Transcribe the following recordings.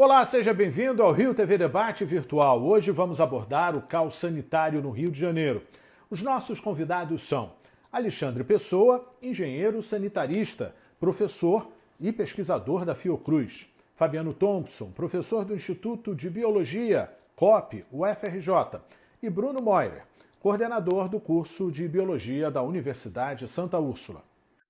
Olá, seja bem-vindo ao Rio TV Debate Virtual. Hoje vamos abordar o caos sanitário no Rio de Janeiro. Os nossos convidados são Alexandre Pessoa, engenheiro sanitarista, professor e pesquisador da Fiocruz. Fabiano Thompson, professor do Instituto de Biologia, COP, UFRJ. E Bruno Moirer, coordenador do curso de Biologia da Universidade Santa Úrsula.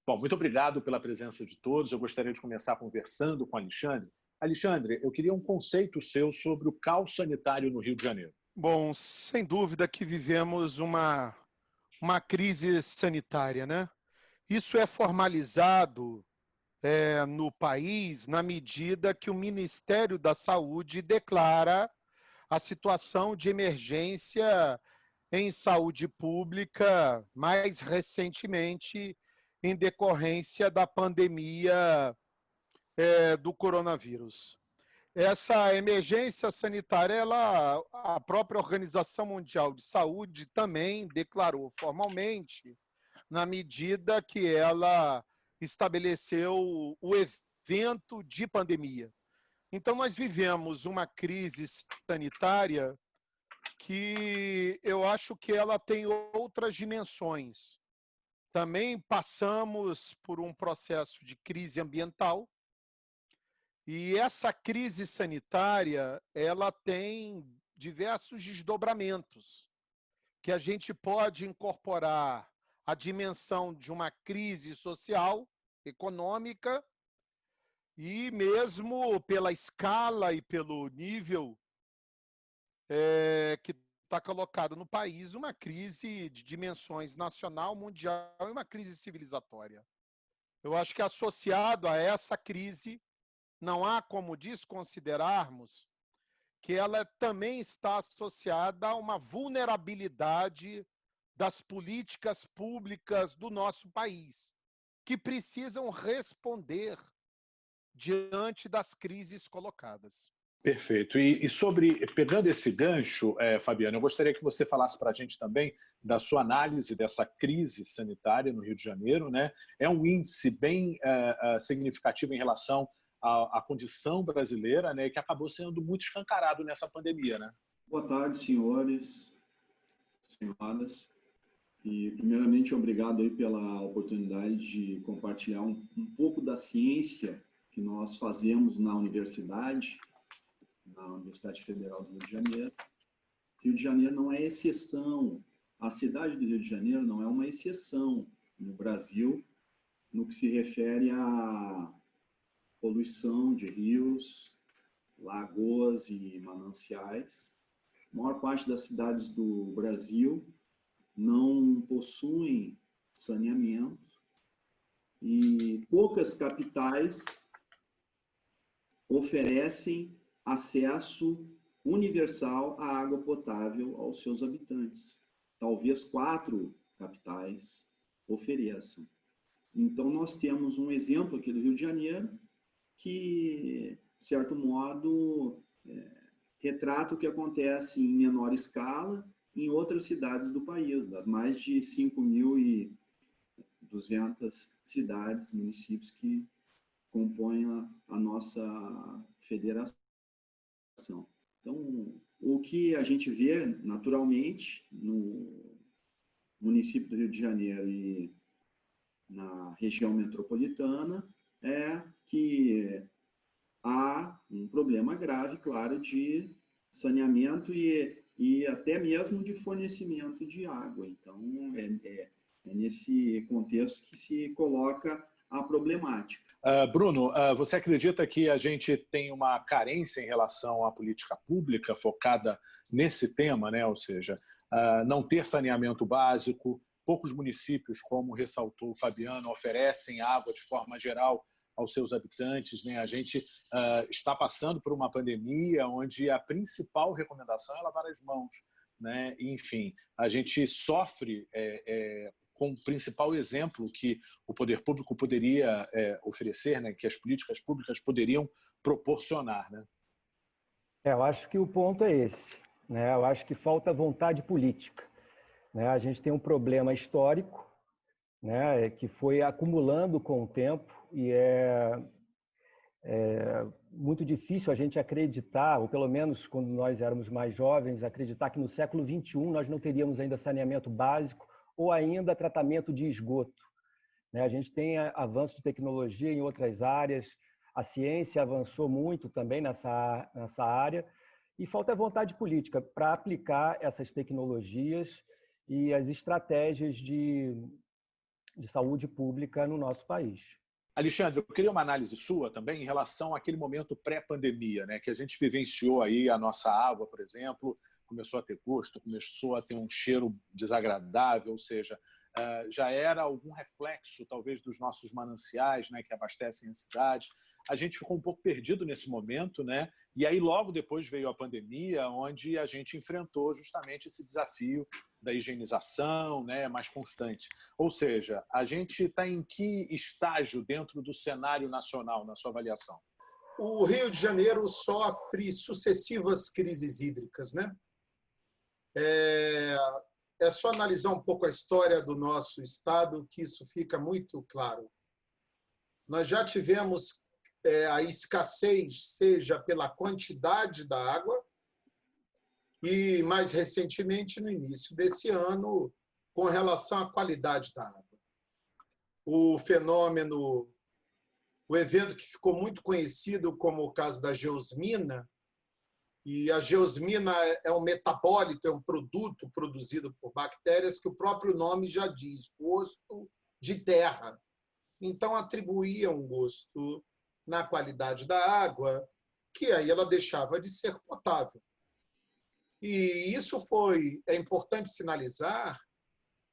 Bom, muito obrigado pela presença de todos. Eu gostaria de começar conversando com Alexandre. Alexandre, eu queria um conceito seu sobre o caos sanitário no Rio de Janeiro. Bom, sem dúvida que vivemos uma crise sanitária, né? Isso é formalizado no país na medida que o Ministério da Saúde declara a situação de emergência em saúde pública, mais recentemente, em decorrência da pandemia do coronavírus. Essa emergência sanitária, a própria Organização Mundial de Saúde também declarou formalmente, na medida que ela estabeleceu o evento de pandemia. Então, nós vivemos uma crise sanitária que eu acho que ela tem outras dimensões. Também passamos por um processo de crise ambiental, e essa crise sanitária, ela tem diversos desdobramentos, que a gente pode incorporar a dimensão de uma crise social, econômica, e mesmo pela escala e pelo nível que está colocado no país, uma crise de dimensões nacional, mundial e uma crise civilizatória. Eu acho que associado a essa crise, não há como desconsiderarmos que ela também está associada a uma vulnerabilidade das políticas públicas do nosso país, que precisam responder diante das crises colocadas. Perfeito. Pegando esse gancho, Fabiano, eu gostaria que você falasse para a gente também da sua análise dessa crise sanitária no Rio de Janeiro, né? É um índice bem significativo em relação à condição brasileira, né? Que acabou sendo muito escancarado nessa pandemia, né? Boa tarde, senhores, senhoras. E, primeiramente, obrigado aí pela oportunidade de compartilhar um pouco da ciência que nós fazemos na Universidade Federal do Rio de Janeiro. Rio de Janeiro não é exceção, a cidade do Rio de Janeiro não é uma exceção no Brasil no que se refere à poluição de rios, lagoas e mananciais. A maior parte das cidades do Brasil não possuem saneamento e poucas capitais oferecem acesso universal à água potável aos seus habitantes. Talvez 4 capitais ofereçam. Então, nós temos um exemplo aqui do Rio de Janeiro que, de certo modo, retrata o que acontece em menor escala em outras cidades do país, das mais de 5.200 cidades, municípios que compõem a nossa federação. Então, o que a gente vê, naturalmente, no município do Rio de Janeiro e na região metropolitana, é que há um problema grave, claro, de saneamento e até mesmo de fornecimento de água. Então, é nesse contexto que se coloca a problemática. Bruno, você acredita que a gente tem uma carência em relação à política pública focada nesse tema, né? Ou seja, não ter saneamento básico, poucos municípios, como ressaltou o Fabiano, oferecem água de forma geral aos seus habitantes, né? A gente está passando por uma pandemia onde a principal recomendação é lavar as mãos, né? Enfim, a gente sofre com o principal exemplo que o poder público poderia oferecer, né? Que as políticas públicas poderiam proporcionar, né? Eu acho que o ponto é esse, né? Eu acho que falta vontade política, né? A gente tem um problema histórico, né? Que foi acumulando com o tempo e muito difícil a gente acreditar, ou pelo menos quando nós éramos mais jovens, acreditar que no século XXI nós não teríamos ainda saneamento básico ou ainda tratamento de esgoto. A gente tem avanço de tecnologia em outras áreas, a ciência avançou muito também nessa área, e falta vontade política para aplicar essas tecnologias e as estratégias de saúde pública no nosso país. Alexandre, eu queria uma análise sua também em relação àquele momento pré-pandemia, né, que a gente vivenciou aí a nossa água, por exemplo, começou a ter gosto, começou a ter um cheiro desagradável, ou seja, já era algum reflexo, talvez, dos nossos mananciais, né, que abastecem a cidade. A gente ficou um pouco perdido nesse momento, né? E aí logo depois veio a pandemia, onde a gente enfrentou justamente esse desafio da higienização, né, mais constante. Ou seja, a gente está em que estágio dentro do cenário nacional, na sua avaliação? O Rio de Janeiro sofre sucessivas crises hídricas, né? É só analisar um pouco a história do nosso estado que isso fica muito claro. Nós já tivemos a escassez, seja pela quantidade da água, e mais recentemente, no início desse ano, com relação à qualidade da água. O fenômeno, o evento que ficou muito conhecido como o caso da geosmina, e a geosmina é um metabólito, é um produto produzido por bactérias que o próprio nome já diz, gosto de terra. Então, atribuía um gosto na qualidade da água, que aí ela deixava de ser potável. E isso é importante sinalizar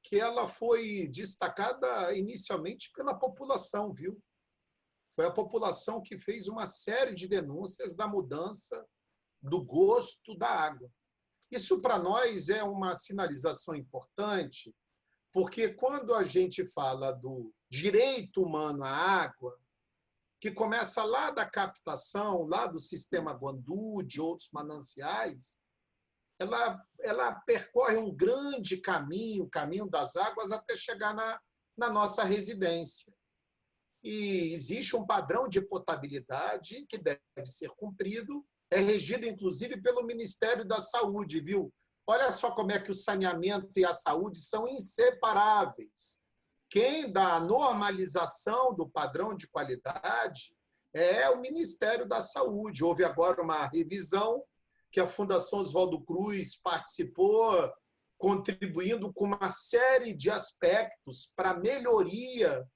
que ela foi destacada inicialmente pela população, viu? Foi a população que fez uma série de denúncias da mudança do gosto da água. Isso, para nós, é uma sinalização importante, porque quando a gente fala do direito humano à água, que começa lá da captação, lá do sistema Guandu, de outros mananciais, ela percorre um grande caminho, o caminho das águas, até chegar na nossa residência. E existe um padrão de potabilidade que deve ser cumprido, é regido, inclusive, pelo Ministério da Saúde, viu? Olha só como é que o saneamento e a saúde são inseparáveis. Quem dá a normalização do padrão de qualidade é o Ministério da Saúde. Houve agora uma revisão que a Fundação Oswaldo Cruz participou, contribuindo com uma série de aspectos para a melhoria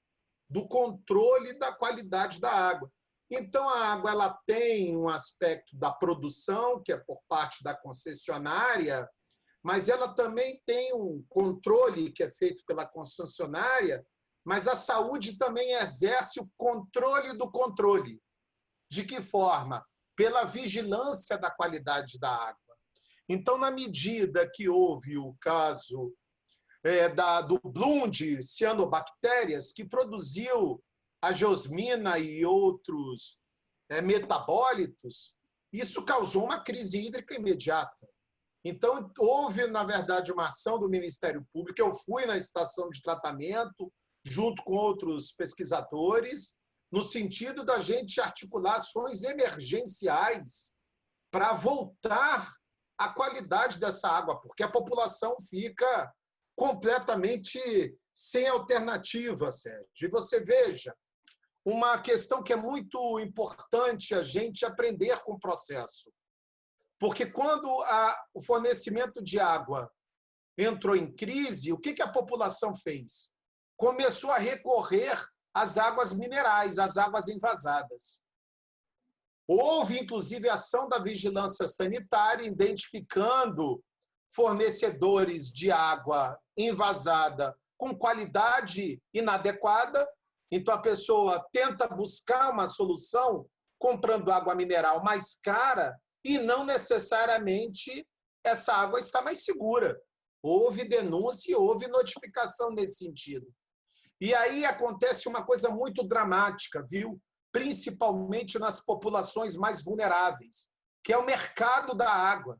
do controle da qualidade da água. Então, a água ela tem um aspecto da produção, que é por parte da concessionária, mas ela também tem um controle que é feito pela concessionária, mas a saúde também exerce o controle do controle. De que forma? Pela vigilância da qualidade da água. Então, na medida que houve o caso do bloom de cianobactérias, que produziu a geosmina e outros metabólitos, isso causou uma crise hídrica imediata. Então, houve, na verdade, uma ação do Ministério Público. Eu fui na estação de tratamento, junto com outros pesquisadores, no sentido da gente articular ações emergenciais para voltar à qualidade dessa água, porque a população fica completamente sem alternativa, Sérgio. E você veja, uma questão que é muito importante a gente aprender com o processo. Porque quando o fornecimento de água entrou em crise, o que a população fez? Começou a recorrer às águas minerais, às águas envasadas. Houve, inclusive, ação da vigilância sanitária, identificando fornecedores de água envasada com qualidade inadequada. Então, a pessoa tenta buscar uma solução comprando água mineral mais cara e não necessariamente essa água está mais segura. Houve denúncia e houve notificação nesse sentido. E aí acontece uma coisa muito dramática, viu? Principalmente nas populações mais vulneráveis, que é o mercado da água.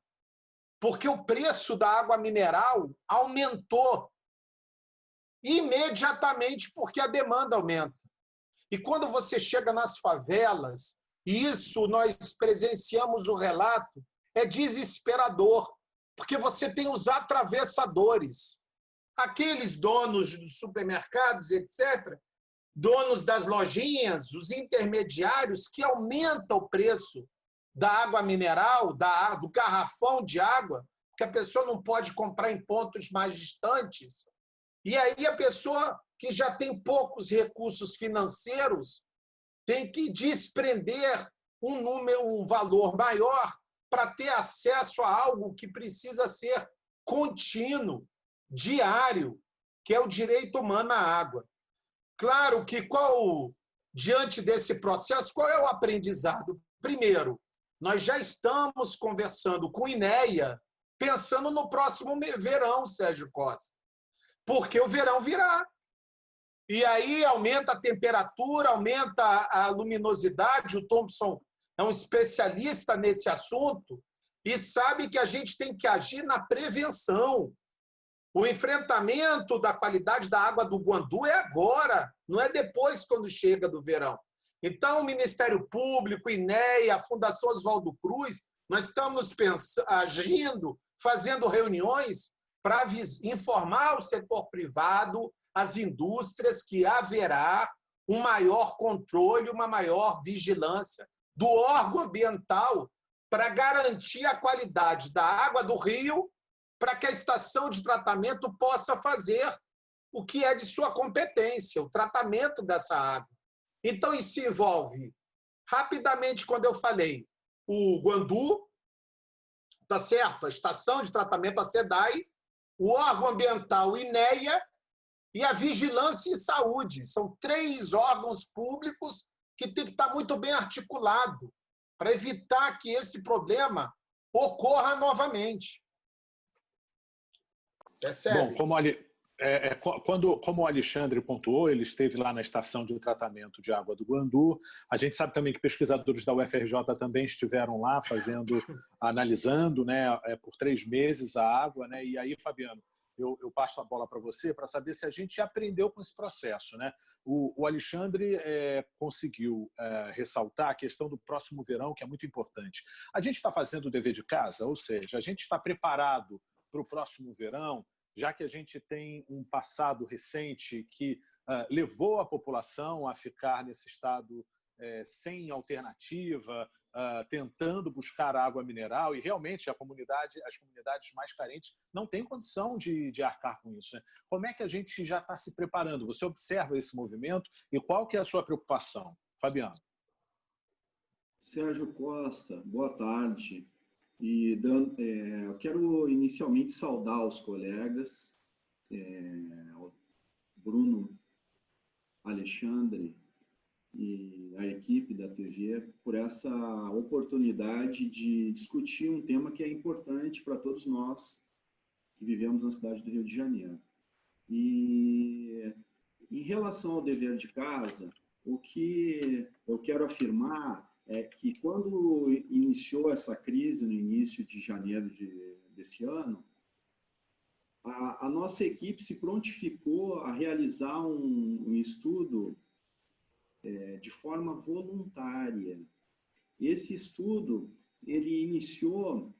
Porque o preço da água mineral aumentou imediatamente porque a demanda aumenta. E quando você chega nas favelas, e isso nós presenciamos o relato, é desesperador, porque você tem os atravessadores, aqueles donos dos supermercados, etc., donos das lojinhas, os intermediários que aumentam o preço da água mineral, do garrafão de água, que a pessoa não pode comprar em pontos mais distantes. E aí a pessoa que já tem poucos recursos financeiros tem que desprender um valor maior para ter acesso a algo que precisa ser contínuo, diário, que é o direito humano à água. Claro que, diante desse processo, qual é o aprendizado? Primeiro, nós já estamos conversando com o INEA, pensando no próximo verão, Sérgio Costa, porque o verão virá. E aí aumenta a temperatura, aumenta a luminosidade. O Thompson é um especialista nesse assunto e sabe que a gente tem que agir na prevenção. O enfrentamento da qualidade da água do Guandu é agora, não é depois, quando chega do verão. Então, o Ministério Público, INEA, a Fundação Oswaldo Cruz, nós estamos agindo, fazendo reuniões para informar o setor privado, as indústrias, que haverá um maior controle, uma maior vigilância do órgão ambiental para garantir a qualidade da água do rio, para que a estação de tratamento possa fazer o que é de sua competência, o tratamento dessa água. Então, isso envolve, rapidamente, quando eu falei, o Guandu, tá certo? A estação de tratamento, a SEDAI, o órgão ambiental, o INEA, e a vigilância em saúde. São 3 órgãos públicos que têm que estar muito bem articulados para evitar que esse problema ocorra novamente. Bom, como o Alexandre pontuou, ele esteve lá na estação de tratamento de água do Guandu. A gente sabe também que pesquisadores da UFRJ também estiveram lá analisando, né, por 3 meses a água, né? E aí, Fabiano, eu passo a bola para você para saber se a gente aprendeu com esse processo, né? O Alexandre conseguiu ressaltar a questão do próximo verão, que é muito importante. A gente está fazendo o dever de casa, ou seja, a gente está preparado para o próximo verão, já que a gente tem um passado recente que levou a população a ficar nesse estado sem alternativa, tentando buscar água mineral, e realmente as comunidades mais carentes não têm condição de arcar com isso, né? Como é que a gente já está se preparando? Você observa esse movimento e qual que é a sua preocupação? Fabiano. Sérgio Costa, boa tarde. Eu quero inicialmente saudar os colegas, Bruno, Alexandre e a equipe da TV por essa oportunidade de discutir um tema que é importante para todos nós que vivemos na cidade do Rio de Janeiro. E em relação ao dever de casa, o que eu quero afirmar é que quando iniciou essa crise, no início de janeiro desse ano, a nossa equipe se prontificou a realizar um estudo de forma voluntária. Esse estudo, ele iniciou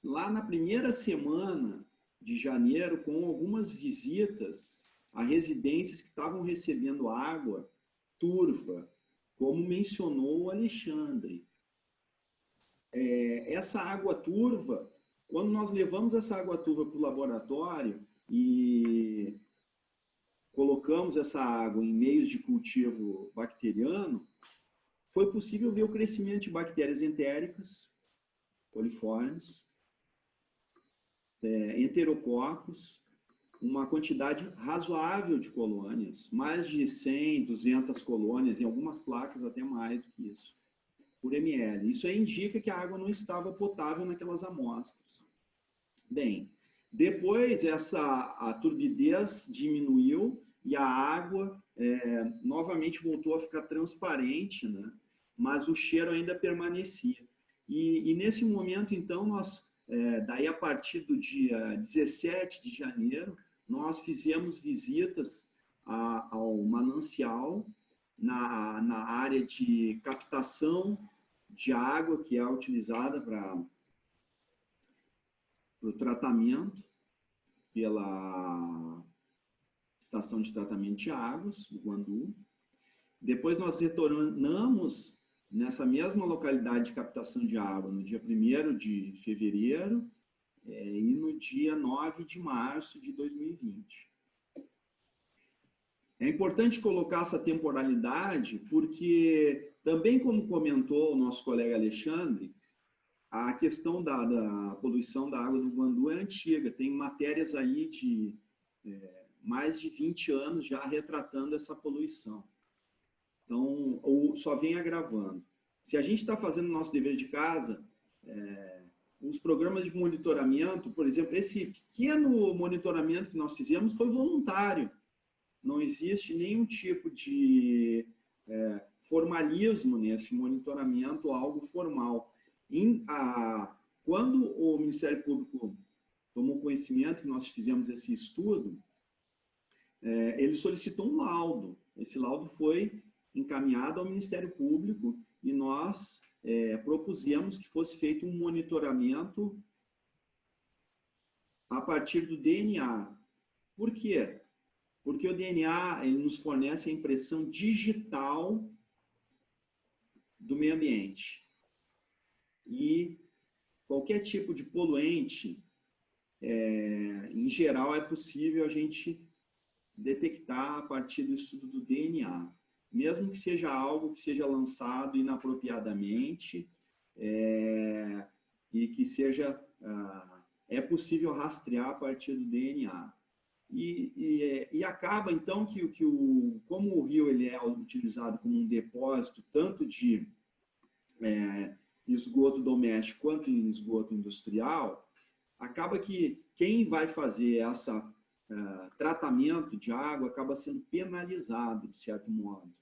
lá na primeira semana de janeiro, com algumas visitas a residências que estavam recebendo água turva, como mencionou o Alexandre. Essa água turva, quando nós levamos essa água turva para o laboratório e colocamos essa água em meios de cultivo bacteriano, foi possível ver o crescimento de bactérias entéricas, coliformes, enterococos, uma quantidade razoável de colônias, mais de 100, 200 colônias, em algumas placas até mais do que isso, por ml. Isso aí indica que a água não estava potável naquelas amostras. Bem, depois a turbidez diminuiu e a água novamente voltou a ficar transparente, né? Mas o cheiro ainda permanecia. E nesse momento, então, daí a partir do dia 17 de janeiro, nós fizemos visitas ao manancial, na área de captação de água, que é utilizada para o tratamento pela Estação de Tratamento de Águas, o Guandu. Depois nós retornamos nessa mesma localidade de captação de água no dia 1º de fevereiro e no dia 9 de março de 2020. É importante colocar essa temporalidade porque, também como comentou o nosso colega Alexandre, a questão da poluição da água do Guandu é antiga, tem matérias aí de mais de 20 anos já retratando essa poluição. Então, só vem agravando. Se a gente está fazendo o nosso dever de casa, os programas de monitoramento, por exemplo, esse pequeno monitoramento que nós fizemos foi voluntário. Não existe nenhum tipo de formalismo nesse monitoramento, algo formal. Quando o Ministério Público tomou conhecimento que nós fizemos esse estudo, ele solicitou um laudo. Esse laudo foi encaminhado ao Ministério Público e nós propusemos que fosse feito um monitoramento a partir do DNA. Por quê? Porque o DNA ele nos fornece a impressão digital do meio ambiente. E qualquer tipo de poluente, em geral, é possível a gente detectar a partir do estudo do DNA. Mesmo que seja algo que seja lançado inapropriadamente e que seja... é possível rastrear a partir do DNA. E acaba, então, como o rio ele é utilizado como um depósito tanto de esgoto doméstico quanto em esgoto industrial, acaba que quem vai fazer esse tratamento de água acaba sendo penalizado, de certo modo.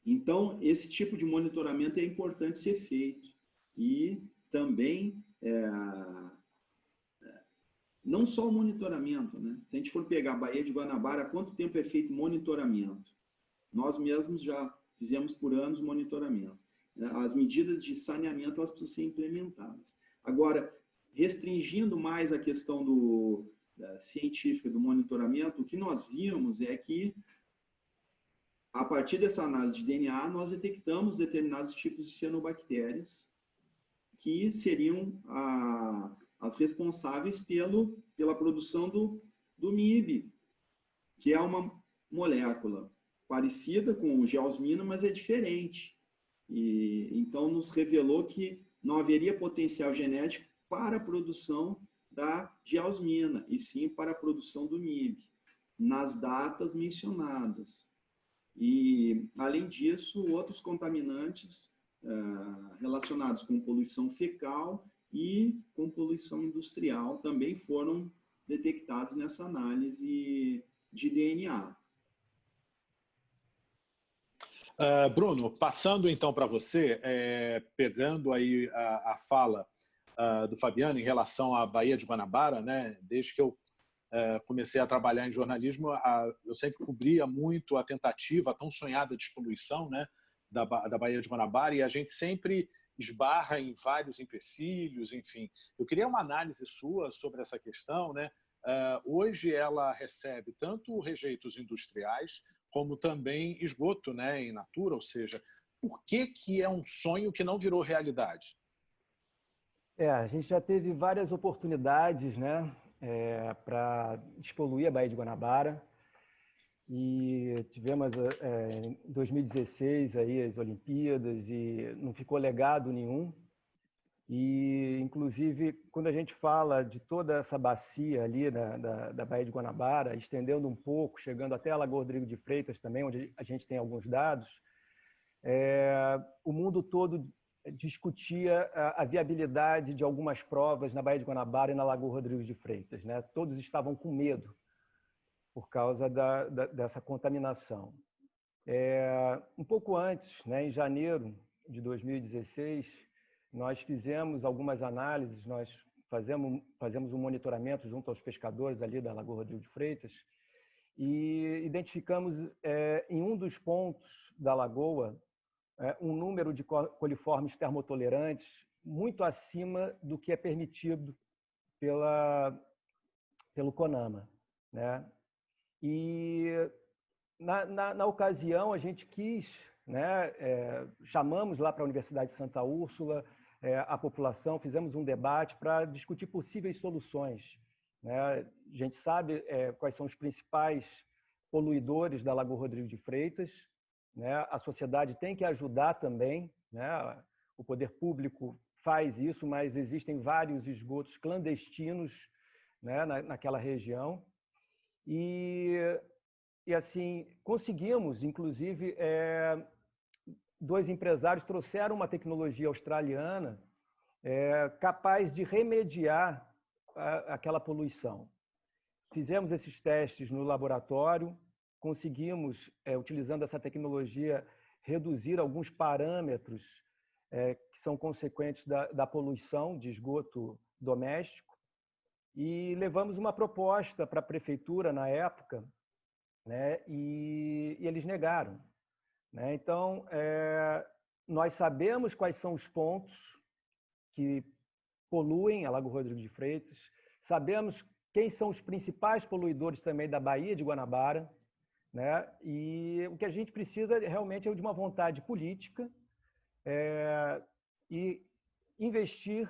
Então, esse tipo de monitoramento é importante ser feito. E também... não só o monitoramento, né? Se a gente for pegar a Baía de Guanabara, há quanto tempo é feito monitoramento? Nós mesmos já fizemos por anos monitoramento. As medidas de saneamento elas precisam ser implementadas. Agora, restringindo mais a questão científica do monitoramento, o que nós vimos é que, a partir dessa análise de DNA, nós detectamos determinados tipos de cianobactérias que seriam as responsáveis pela produção do MIB, que é uma molécula parecida com o geosmina, mas é diferente. E então nos revelou que não haveria potencial genético para a produção da geosmina, e sim para a produção do MIB, nas datas mencionadas. E, além disso, outros contaminantes relacionados com poluição fecal e com poluição industrial também foram detectados nessa análise de DNA. Bruno, passando então para você, pegando aí a fala do Fabiano em relação à Baía de Guanabara, né? Desde que eu comecei a trabalhar em jornalismo, eu sempre cobria muito a tentativa, a tão sonhada despoluição, né, da Baía de Guanabara, e a gente sempre esbarra em vários empecilhos, enfim. Eu queria uma análise sua sobre essa questão, né? Hoje ela recebe tanto rejeitos industriais como também esgoto, né, in natura, ou seja, por que é um sonho que não virou realidade? A gente já teve várias oportunidades, né, para despoluir a Baía de Guanabara. E tivemos em 2016 aí as Olimpíadas e não ficou legado nenhum. E, inclusive, quando a gente fala de toda essa bacia ali da Baía de Guanabara, estendendo um pouco, chegando até a Lagoa Rodrigo de Freitas também, onde a gente tem alguns dados, o mundo todo discutia a viabilidade de algumas provas na Baía de Guanabara e na Lagoa Rodrigo de Freitas, né? Todos estavam com medo por causa dessa contaminação. Um pouco antes, né, em janeiro de 2016, nós fizemos algumas análises, nós fazemos um monitoramento junto aos pescadores ali da Lagoa Rodrigo de Freitas, e identificamos em um dos pontos da lagoa um número de coliformes termotolerantes muito acima do que é permitido pelo CONAMA, né? E na ocasião a gente quis, né, chamamos lá para a Universidade de Santa Úrsula a população, fizemos um debate para discutir possíveis soluções, né? A gente sabe quais são os principais poluidores da Lagoa Rodrigo de Freitas, né? A sociedade tem que ajudar também, né? O poder público faz isso, mas existem vários esgotos clandestinos, né, naquela região. E assim, conseguimos, inclusive, dois empresários trouxeram uma tecnologia australiana capaz de remediar aquela poluição. Fizemos esses testes no laboratório, conseguimos, utilizando essa tecnologia, reduzir alguns parâmetros que são consequentes da poluição de esgoto doméstico, e levamos uma proposta para a prefeitura na época, né, e eles negaram, né? Então, nós sabemos quais são os pontos que poluem a Lagoa Rodrigo de Freitas, sabemos quem são os principais poluidores também da Baía de Guanabara, né? E o que a gente precisa realmente é de uma vontade política e investir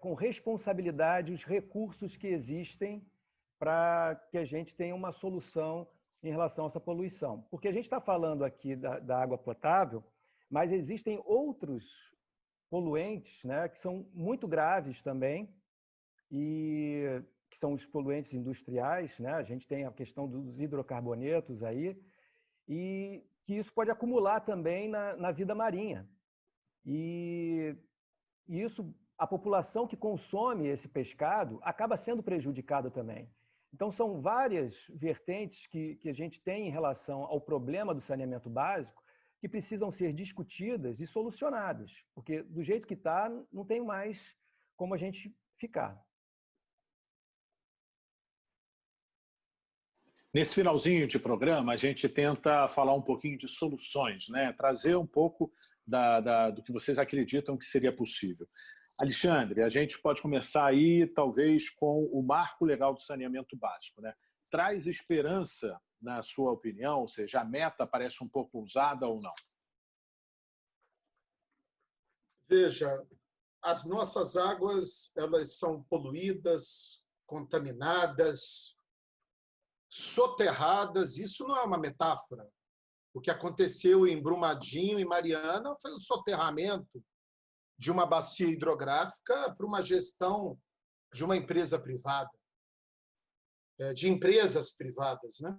com responsabilidade os recursos que existem para que a gente tenha uma solução em relação a essa poluição. Porque a gente está falando aqui da água potável, mas existem outros poluentes, né, que são muito graves também, e que são os poluentes industriais, né? A gente tem a questão dos hidrocarbonetos aí, e que isso pode acumular também na vida marinha. E isso, a população que consome esse pescado acaba sendo prejudicada também. Então, são várias vertentes que a gente tem em relação ao problema do saneamento básico que precisam ser discutidas e solucionadas, porque do jeito que está, não tem mais como a gente ficar. Nesse finalzinho de programa, a gente tenta falar um pouquinho de soluções, né? Trazer um pouco do que vocês acreditam que seria possível. Alexandre, a gente pode começar aí, talvez, com o marco legal do saneamento básico, né? Traz esperança, na sua opinião? Ou seja, a meta parece um pouco ousada ou não? Veja, as nossas águas, elas são poluídas, contaminadas, soterradas. Isso não é uma metáfora. O que aconteceu em Brumadinho e Mariana foi o soterramento de uma bacia hidrográfica para uma gestão de uma empresa privada, de empresas privadas, né?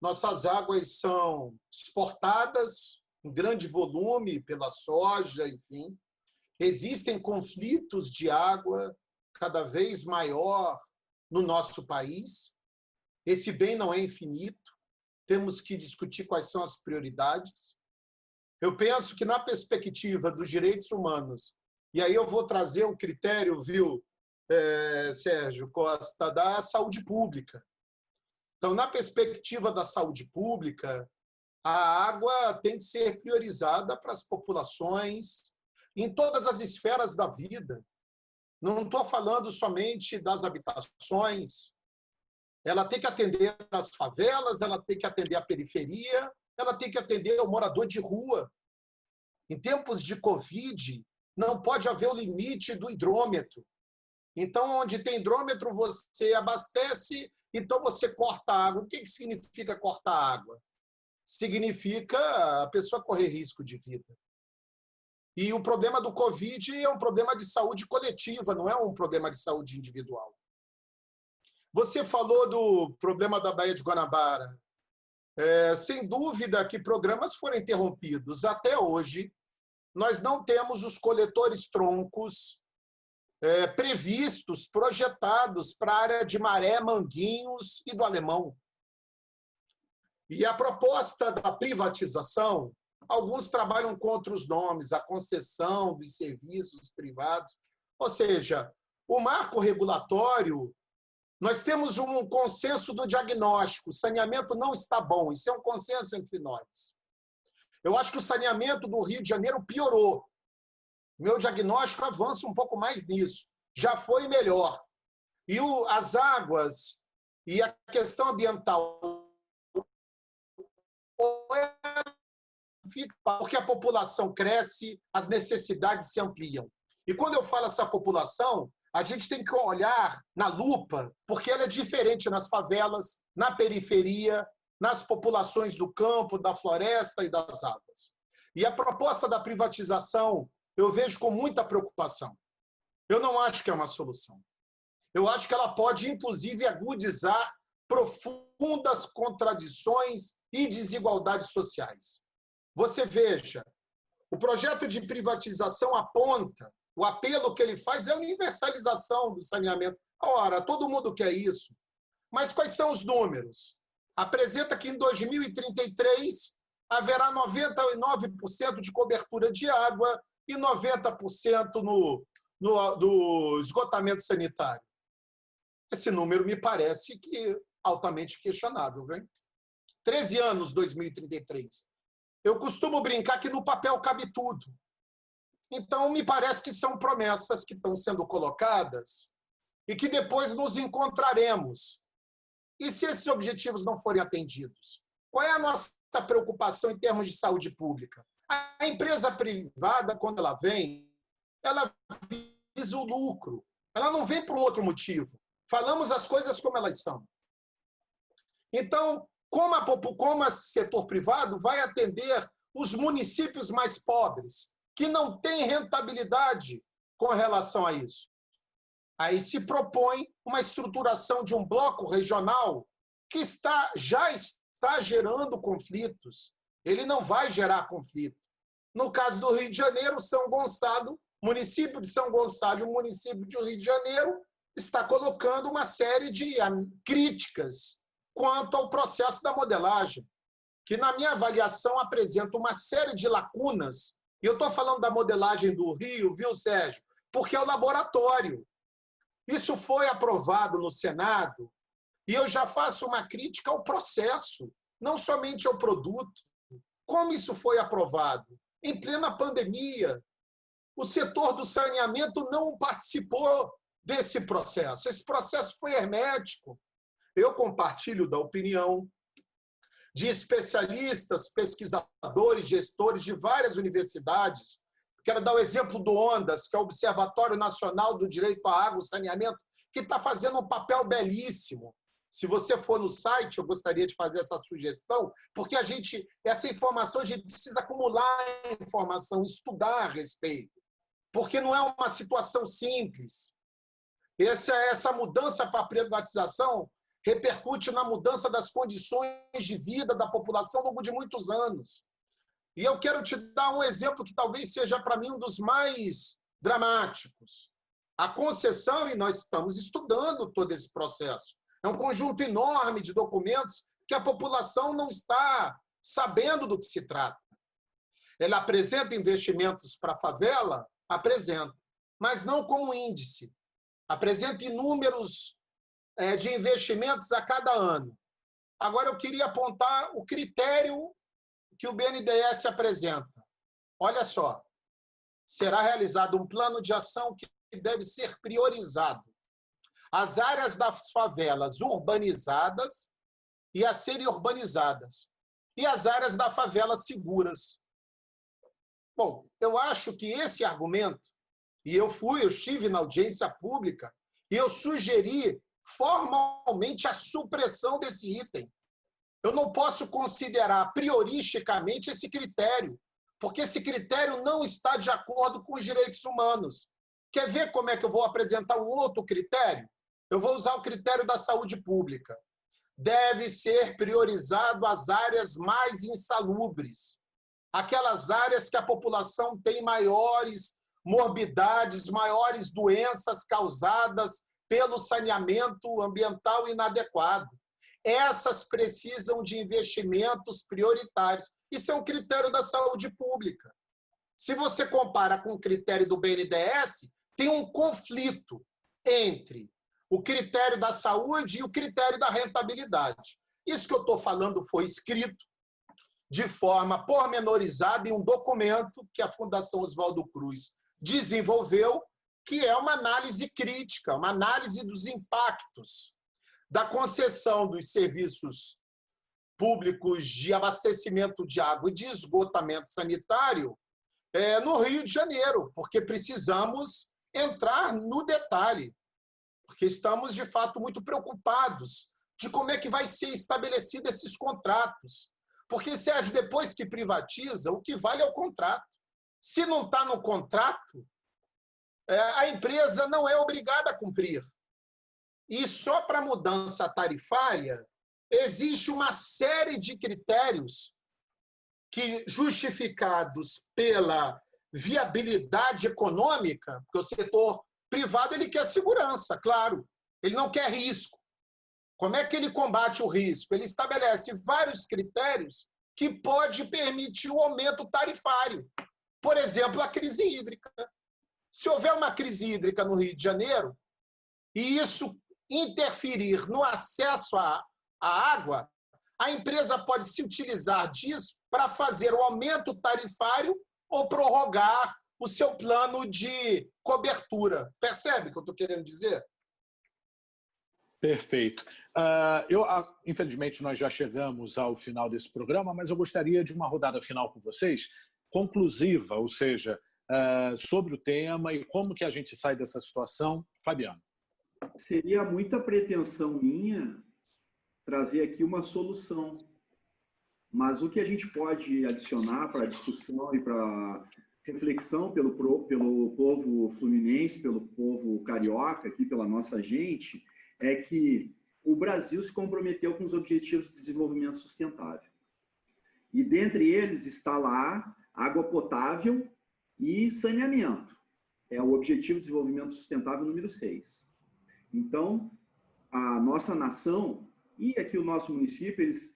Nossas águas são exportadas em grande volume pela soja, enfim. Existem conflitos de água cada vez maior no nosso país. Esse bem não é infinito. Temos que discutir quais são as prioridades. Eu penso que, na perspectiva dos direitos humanos, e aí eu vou trazer o critério, viu, Sérgio Costa, da saúde pública. Então, na perspectiva da saúde pública, a água tem que ser priorizada para as populações em todas as esferas da vida. Não estou falando somente das habitações. Ela tem que atender as favelas, ela tem que atender a periferia, ela tem que atender o morador de rua. Em tempos de Covid, não pode haver o limite do hidrômetro. Então, onde tem hidrômetro, você abastece, então você corta a água. O que significa cortar a água? Significa a pessoa correr risco de vida. E o problema do Covid é um problema de saúde coletiva, não é um problema de saúde individual. Você falou do problema da Baía de Guanabara. Sem dúvida que programas foram interrompidos. Até hoje, nós não temos os coletores troncos previstos, projetados para a área de Maré, Manguinhos e do Alemão. E a proposta da privatização, alguns trabalham contra os nomes, a concessão dos serviços privados. Ou seja, o marco regulatório Nós temos um consenso do diagnóstico. O saneamento não está bom. Isso é um consenso entre nós. Eu acho que o saneamento do Rio de Janeiro piorou. Meu diagnóstico avança um pouco mais nisso. Já foi melhor. E as águas e a questão ambiental, porque a população cresce, as necessidades se ampliam. E quando eu falo essa população, a gente tem que olhar na lupa, porque ela é diferente nas favelas, na periferia, nas populações do campo, da floresta e das águas. E a proposta da privatização eu vejo com muita preocupação. Eu não acho que é uma solução. Eu acho que ela pode, inclusive, agudizar profundas contradições e desigualdades sociais. Você veja, o projeto de privatização aponta, o apelo que ele faz é a universalização do saneamento. Ora, todo mundo quer isso. Mas quais são os números? Apresenta que em 2033 haverá 99% de cobertura de água e 90% do esgotamento sanitário. Esse número me parece que altamente questionável. Hein? 13 anos, 2033. Eu costumo brincar que no papel cabe tudo. Então, me parece que são promessas que estão sendo colocadas e que depois nos encontraremos. E se esses objetivos não forem atendidos? Qual é a nossa preocupação em termos de saúde pública? A empresa privada, quando ela visa o lucro. Ela não vem por um outro motivo. Falamos as coisas como elas são. Então, como o setor privado vai atender os municípios mais pobres, que não têm rentabilidade com relação a isso? Aí se propõe uma estruturação de um bloco regional que já está gerando conflitos. Ele não vai gerar conflito. No caso do Rio de Janeiro, São Gonçalo, município de São Gonçalo e o município de Rio de Janeiro está colocando uma série de críticas quanto ao processo da modelagem, que, na minha avaliação, apresenta uma série de lacunas. E eu estou falando da modelagem do Rio, viu, Sérgio? Porque é o laboratório. Isso foi aprovado no Senado e eu já faço uma crítica ao processo, não somente ao produto. Como isso foi aprovado? Em plena pandemia. O setor do saneamento não participou desse processo. Esse processo foi hermético. Eu compartilho da opinião de especialistas, pesquisadores, gestores de várias universidades. Quero dar o exemplo do ONDAS, que é o Observatório Nacional do Direito à Água e Saneamento, que está fazendo um papel belíssimo. Se você for no site, eu gostaria de fazer essa sugestão, porque essa informação, a gente precisa acumular informação, estudar a respeito, porque não é uma situação simples. Essa mudança para a privatização repercute na mudança das condições de vida da população ao longo de muitos anos. E eu quero te dar um exemplo que talvez seja, para mim, um dos mais dramáticos. A concessão, e nós estamos estudando todo esse processo, é um conjunto enorme de documentos que a população não está sabendo do que se trata. Ela apresenta investimentos para a favela? Apresenta, mas não como índice. Apresenta números de investimentos a cada ano. Agora, eu queria apontar o critério que o BNDES apresenta. Olha só, será realizado um plano de ação que deve ser priorizado. As áreas das favelas urbanizadas e a serem urbanizadas. E as áreas da favela seguras. Bom, eu acho que esse argumento, e eu estive na audiência pública, e eu sugeri formalmente a supressão desse item. Eu não posso considerar prioristicamente esse critério, porque esse critério não está de acordo com os direitos humanos. Quer ver como é que eu vou apresentar um outro critério? Eu vou usar o critério da saúde pública. Deve ser priorizado as áreas mais insalubres, aquelas áreas que a população tem maiores morbidades, maiores doenças causadas pelo saneamento ambiental inadequado. Essas precisam de investimentos prioritários. Isso é um critério da saúde pública. Se você compara com o critério do BNDES, tem um conflito entre o critério da saúde e o critério da rentabilidade. Isso que eu estou falando foi escrito de forma pormenorizada em um documento que a Fundação Oswaldo Cruz desenvolveu, que é uma análise crítica, uma análise dos impactos da concessão dos serviços públicos de abastecimento de água e de esgotamento sanitário no Rio de Janeiro, porque precisamos entrar no detalhe, porque estamos, de fato, muito preocupados de como é que vai ser estabelecido esses contratos. Porque, Sérgio, depois que privatiza, o que vale é o contrato. Se não está no contrato, a empresa não é obrigada a cumprir. E só para mudança tarifária, existe uma série de critérios que, justificados pela viabilidade econômica, porque o setor privado ele quer segurança, claro, ele não quer risco. Como é que ele combate o risco? Ele estabelece vários critérios que pode permitir o aumento tarifário. Por exemplo, a crise hídrica. Se houver uma crise hídrica no Rio de Janeiro, e isso interferir no acesso à água, a empresa pode se utilizar disso para fazer o aumento tarifário ou prorrogar o seu plano de cobertura. Percebe o que eu estou querendo dizer? Perfeito. Infelizmente, nós já chegamos ao final desse programa, mas eu gostaria de uma rodada final com vocês, conclusiva, ou seja, sobre o tema e como que a gente sai dessa situação. Fabiano. Seria muita pretensão minha trazer aqui uma solução, mas o que a gente pode adicionar para a discussão e para reflexão pelo povo fluminense, pelo povo carioca, aqui pela nossa gente, é que o Brasil se comprometeu com os Objetivos de Desenvolvimento Sustentável. E dentre eles está lá água potável e saneamento. É o Objetivo de Desenvolvimento Sustentável número 6. Então, a nossa nação e aqui o nosso município, eles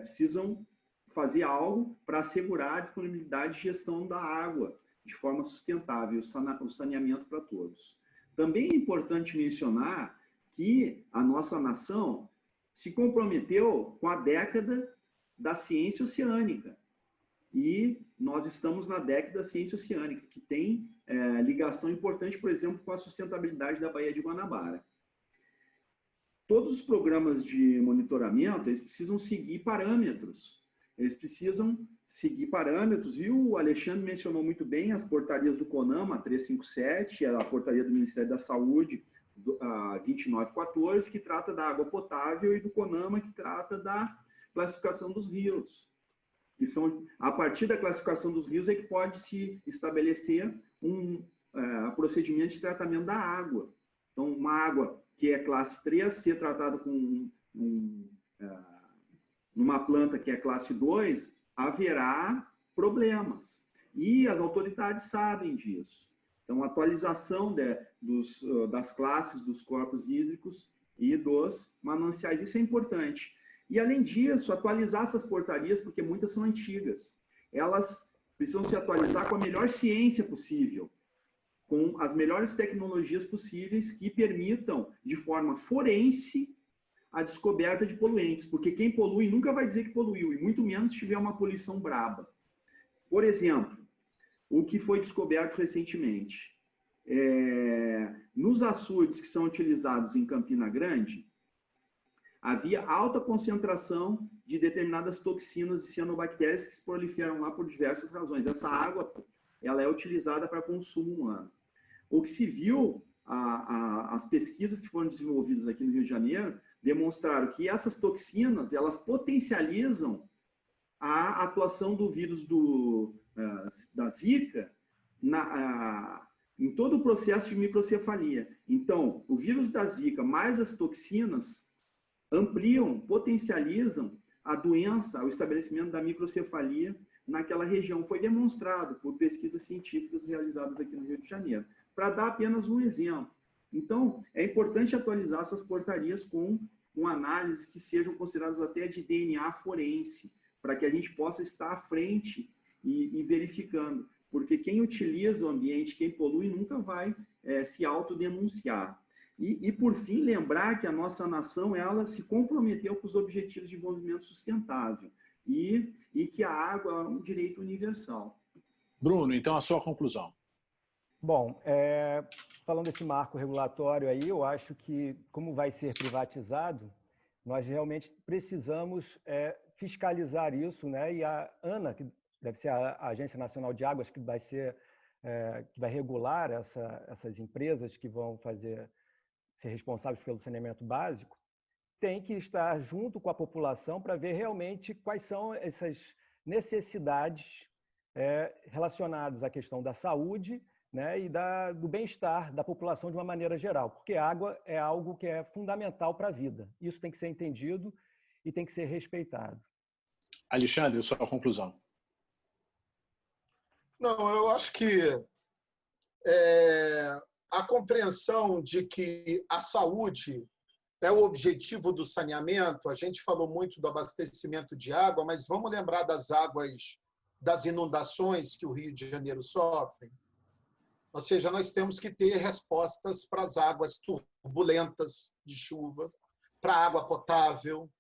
precisam fazer algo para assegurar a disponibilidade e gestão da água de forma sustentável, o saneamento para todos. Também é importante mencionar que a nossa nação se comprometeu com a década da ciência oceânica. E nós estamos na década da ciência oceânica, que tem ligação importante, por exemplo, com a sustentabilidade da Baía de Guanabara. Todos os programas de monitoramento, eles precisam seguir parâmetros. Eles precisam seguir parâmetros, e o Alexandre mencionou muito bem as portarias do CONAMA 357, a portaria do Ministério da Saúde, a 2914, que trata da água potável, e do CONAMA, que trata da classificação dos rios. Que são, a partir da classificação dos rios é que pode se estabelecer um procedimento de tratamento da água. Então, uma água que é classe 3, ser tratada com numa planta que é classe 2, haverá problemas. E as autoridades sabem disso. Então, a atualização das classes dos corpos hídricos e dos mananciais, isso é importante. E, além disso, atualizar essas portarias, porque muitas são antigas. Elas precisam se atualizar com a melhor ciência possível, com as melhores tecnologias possíveis que permitam, de forma forense, a descoberta de poluentes, porque quem polui nunca vai dizer que poluiu, e muito menos se tiver uma poluição braba. Por exemplo, o que foi descoberto recentemente. Nos açudes que são utilizados em Campina Grande, havia alta concentração de determinadas toxinas e cianobactérias que se proliferam lá por diversas razões. Essa água ela é utilizada para consumo humano. O que se viu, as pesquisas que foram desenvolvidas aqui no Rio de Janeiro, demonstraram que essas toxinas, elas potencializam a atuação do vírus da Zika em todo o processo de microcefalia. Então, o vírus da Zika mais as toxinas ampliam, potencializam a doença, o estabelecimento da microcefalia naquela região. Foi demonstrado por pesquisas científicas realizadas aqui no Rio de Janeiro. Para dar apenas um exemplo. Então, é importante atualizar essas portarias com análises que sejam consideradas até de DNA forense, para que a gente possa estar à frente e verificando. Porque quem utiliza o ambiente, quem polui, nunca vai se autodenunciar. E, por fim, lembrar que a nossa nação ela se comprometeu com os Objetivos de Desenvolvimento Sustentável e que a água é um direito universal. Bruno, então a sua conclusão. Bom, falando desse marco regulatório aí, eu acho que, como vai ser privatizado, nós realmente precisamos fiscalizar isso, né? E a ANA, que deve ser a Agência Nacional de Águas, que vai regular essas empresas que vão ser responsáveis pelo saneamento básico, tem que estar junto com a população para ver realmente quais são essas necessidades relacionadas à questão da saúde, né, e do bem-estar da população de uma maneira geral, porque a água é algo que é fundamental para a vida. Isso tem que ser entendido e tem que ser respeitado. Alexandre, sua conclusão. Não, eu acho que a compreensão de que a saúde é o objetivo do saneamento, a gente falou muito do abastecimento de água, mas vamos lembrar das águas, das inundações que o Rio de Janeiro sofre. Ou seja, nós temos que ter respostas para as águas turbulentas de chuva, para a água potável,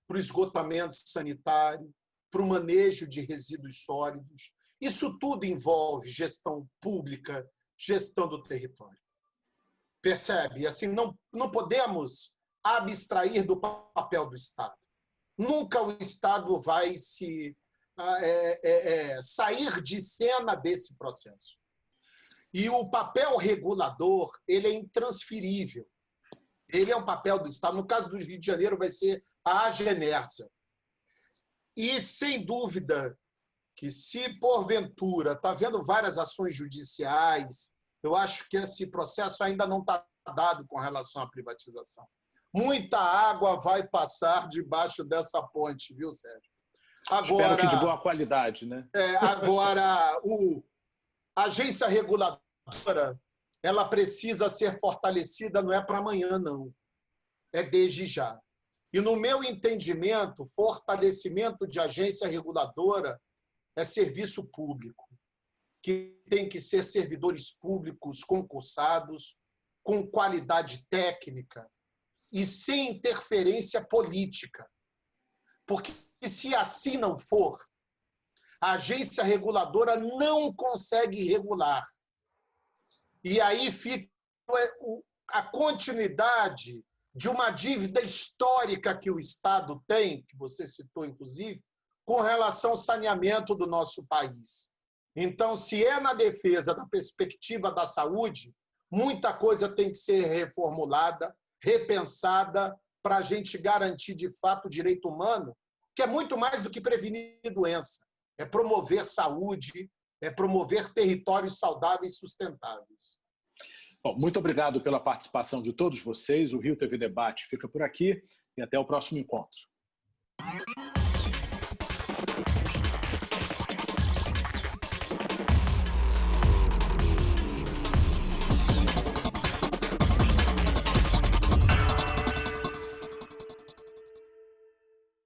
para o esgotamento sanitário, para o manejo de resíduos sólidos. Isso tudo envolve gestão pública, gestão do território. Percebe? Assim, não podemos abstrair do papel do Estado. Nunca o Estado vai sair de cena desse processo. E o papel regulador, ele é intransferível. Ele é um papel do Estado. No caso do Rio de Janeiro, vai ser a Agenersa. E, sem dúvida, que se, porventura, está havendo várias ações judiciais, eu acho que esse processo ainda não está dado com relação à privatização. Muita água vai passar debaixo dessa ponte, viu, Sérgio? Agora, espero que de boa qualidade, né? Agora, a agência reguladora, ela precisa ser fortalecida, não é para amanhã, não. É desde já. E, no meu entendimento, fortalecimento de agência reguladora é serviço público, que tem que ser servidores públicos concursados, com qualidade técnica e sem interferência política. Porque, se assim não for, a agência reguladora não consegue regular. E aí fica a continuidade de uma dívida histórica que o Estado tem, que você citou, inclusive, com relação ao saneamento do nosso país. Então, se é na defesa da perspectiva da saúde, muita coisa tem que ser reformulada, repensada, para a gente garantir, de fato, o direito humano, que é muito mais do que prevenir doença. É promover saúde, é promover territórios saudáveis e sustentáveis. Bom, muito obrigado pela participação de todos vocês. O Rio TV Debate fica por aqui e até o próximo encontro.